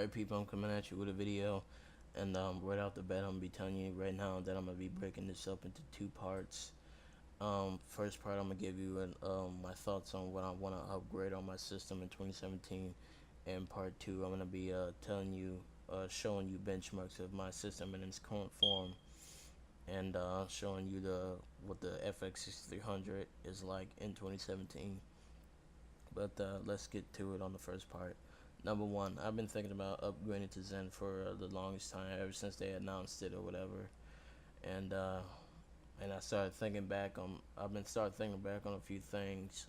Alright people, I'm coming at you with a video, and right off the bat I'm gonna be telling you right now that I'm gonna be breaking this up into two parts. First part I'm gonna give you my thoughts on what I want to upgrade on my system in 2017, and part two I'm gonna be telling you, showing you benchmarks of my system in its current form, and showing you what the FX 6300 is like in 2017. But let's get to it on the first part. Number one, I've been thinking about upgrading to Zen for the longest time, ever since they announced it or whatever. And I started thinking back on, a few things,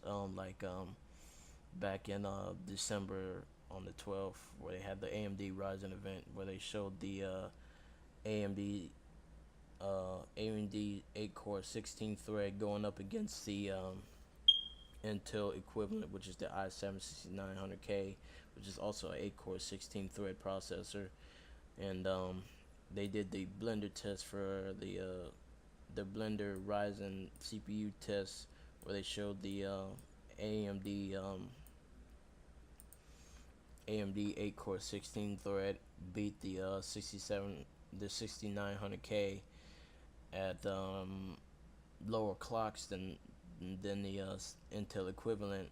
back in December on the 12th, where they had the AMD Ryzen event, where they showed the AMD AMD 8-core 16 thread going up against the Intel equivalent, which is the i7-6900K, which is also an 8-core 16 thread processor. And they did the blender test for the blender Ryzen CPU test, where they showed the AMD 8-core 16 thread beat the 6900K at lower clocks than the Intel equivalent,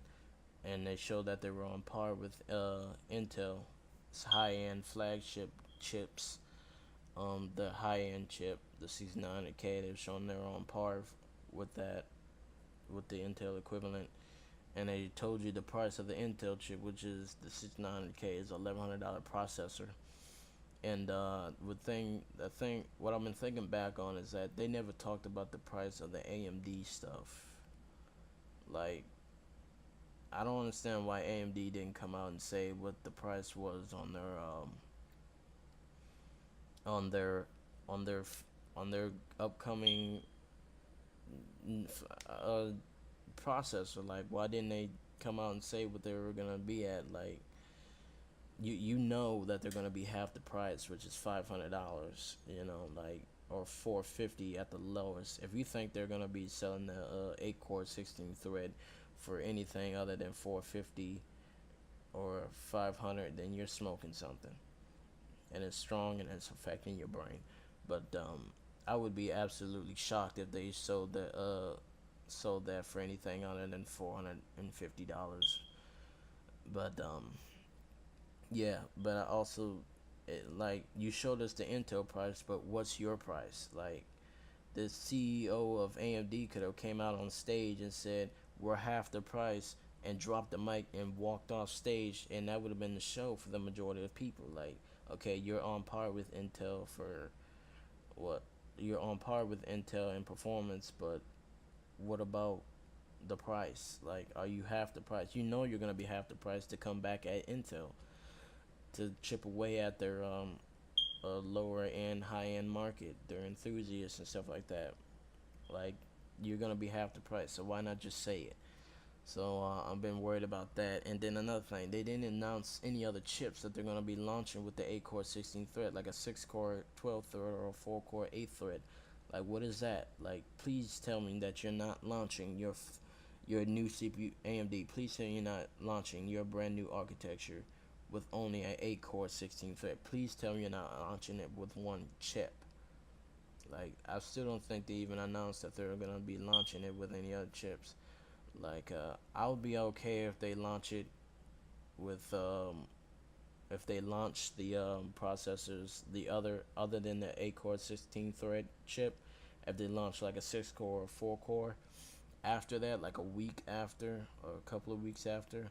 and they showed that they were on par with Intel's high-end flagship chips. The high-end chip, the 6900K, they've shown they're on par with that, with the Intel equivalent. And they told you the price of the Intel chip, which is the 6900K, is $1,100 processor. And what I've been thinking back on is that they never talked about the price of the AMD stuff. Like, I don't understand why AMD didn't come out and say what the price was on their upcoming processor. Like, why didn't they come out and say what they were gonna be at? Like, you know that they're gonna be half the price, which is $500, like, or $450 at the lowest. If you think they're gonna be selling the 8-core 16 thread for anything other than $450 or $500, then you're smoking something, and it's strong and it's affecting your brain. But I would be absolutely shocked if they sold that for anything other than $450. But yeah, but I also, like, you showed us the Intel price, but what's your price? Like, the CEO of AMD could have came out on stage and said we're half the price, and dropped the mic and walked off stage, and that would have been the show for the majority of people. Like, okay, you're on par with Intel for what? You're on par with Intel in performance, but what about the price? Like, are you half the price? You know you're gonna be half the price to come back at Intel, to chip away at their lower end, high end market, their enthusiasts and stuff like that. Like, you're gonna be half the price, so why not just say it? So I've been worried about that. And then another thing, they didn't announce any other chips that they're gonna be launching with the 8-core 16 thread, like a 6-core 12 thread or a 4-core 8 thread. Like, what is that? Like, please tell me that you're not launching your new CPU. AMD, please tell me you're not launching your brand new architecture with only an 8-core 16 thread. Please tell me you're not launching it with one chip. Like, I still don't think they even announced that they're gonna be launching it with any other chips. Like, I'll be okay if they launch it with if they launch the processors, the other than the 8-core 16 thread chip, if they launch like a 6-core or 4-core after that, like a week after or a couple of weeks after.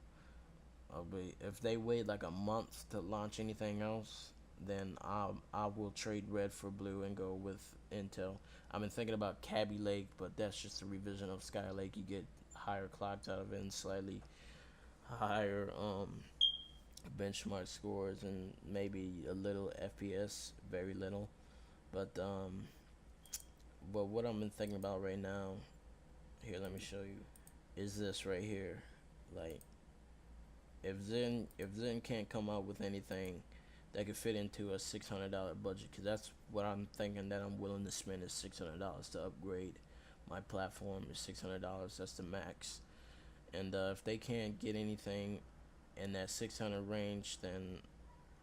If they wait like a month to launch anything else, then I will trade red for blue and go with Intel. I've been thinking about Kaby Lake, but that's just a revision of Skylake. You get higher clocks out of it and slightly higher benchmark scores, and maybe a little FPS, very little. But what I've been thinking about right now, here, let me show you, is this right here. Like, if Zen can't come out with anything that could fit into a $600 budget, because that's what I'm thinking that I'm willing to spend, is $600 to upgrade my platform. Is $600. That's the max. And if they can't get anything in that 600 range, then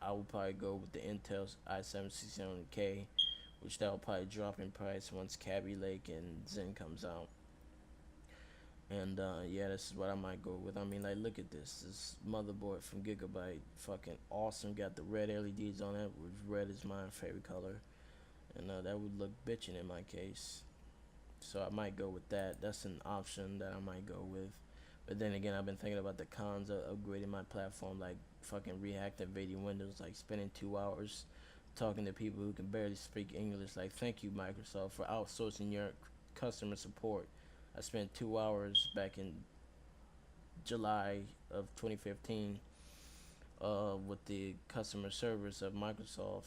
I would probably go with the Intel i7-6700K, which that will probably drop in price once Kaby Lake and Zen comes out. And yeah, this is what I might go with. I mean, like, look at this motherboard from Gigabyte, fucking awesome. Got the red LEDs on it, which red is my favorite color, and that would look bitchin' in my case. So I might go with that. That's an option that I might go with. But then again, I've been thinking about the cons of upgrading my platform, like fucking reactivating Windows, like spending 2 hours talking to people who can barely speak English. Like, thank you, Microsoft, for outsourcing your customer support. I spent 2 hours back in July of 2015 with the customer service of Microsoft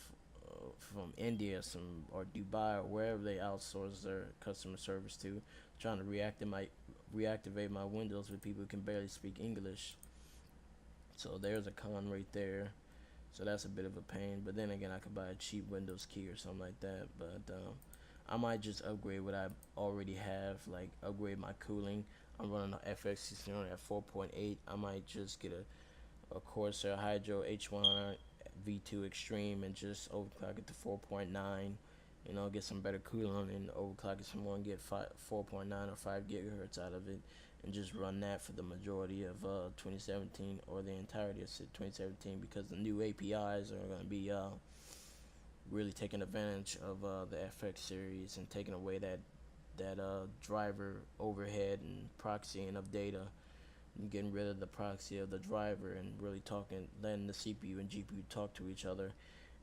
from India, some or Dubai or wherever they outsource their customer service to, trying to reactivate my Windows with people who can barely speak English. So there's a con right there. So that's a bit of a pain. But then again, I could buy a cheap Windows key or something like that. But I might just upgrade what I already have, like upgrade my cooling. I'm running an FX 1600 at 4.8. I might just get a Corsair Hydro H100 V2 Extreme and just overclock it to 4.9. You know, get some better cooling and overclock it some more and get 4.9 or 5 gigahertz out of it, and just run that for the majority of 2017 or the entirety of 2017, because the new APIs are going to be really taking advantage of the FX series and taking away that driver overhead and proxying of data, and getting rid of the proxy of the driver and really letting the CPU and GPU talk to each other.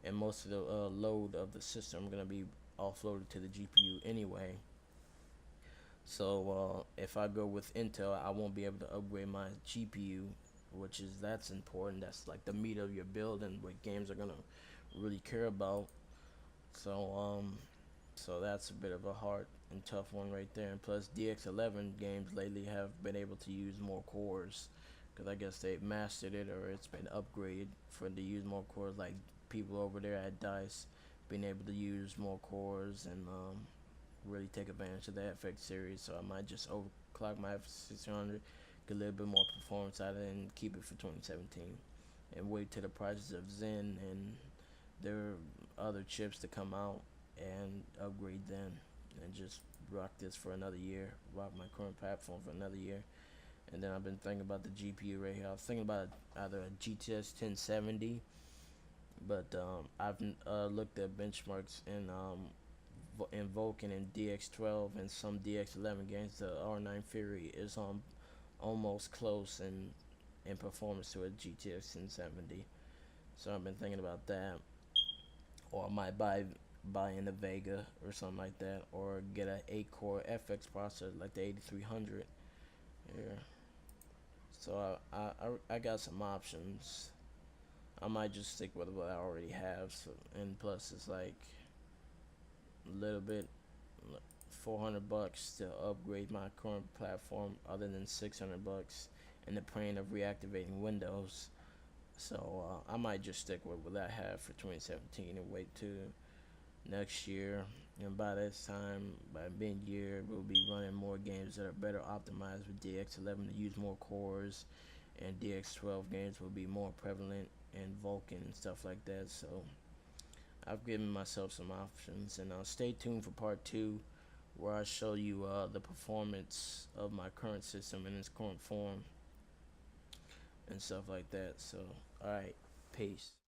And most of the load of the system going to be offloaded to the GPU anyway. So if I go with Intel, I won't be able to upgrade my GPU, that's important. That's like the meat of your build and what games are gonna really care about. So so that's a bit of a hard and tough one right there. And plus, DX11 games lately have been able to use more cores, because I guess they've mastered it or it's been upgraded for to use more cores. Like people over there at DICE being able to use more cores and really take advantage of the FX series. So I might just overclock my F600, get a little bit more performance out of it, and keep it for 2017, and wait till the prices of Zen and their other chips to come out and upgrade then, and just rock this for another year, rock my current platform for another year. And then I've been thinking about the GPU right here. I was thinking about either a GTX 1070, but I've looked at benchmarks in Vulkan and DX12 and some DX11 games. The R9 Fury is almost close in performance to a GTX 1070. So I've been thinking about that, or I might buy in a EVGA or something like that, or get an 8-core FX processor like the 8300. Yeah. So I got some options. I might just stick with what I already have. So, and plus it's like a little bit, $400 to upgrade my current platform, other than $600 and the pain of reactivating Windows. So I might just stick with what I have for 2017 and wait to next year. And by this time, by mid-year, we'll be running more games that are better optimized with DX11 to use more cores, and DX12 games will be more prevalent, and Vulkan and stuff like that. So I've given myself some options, and stay tuned for part 2, where I show you the performance of my current system in its current form and stuff like that. So, alright, peace.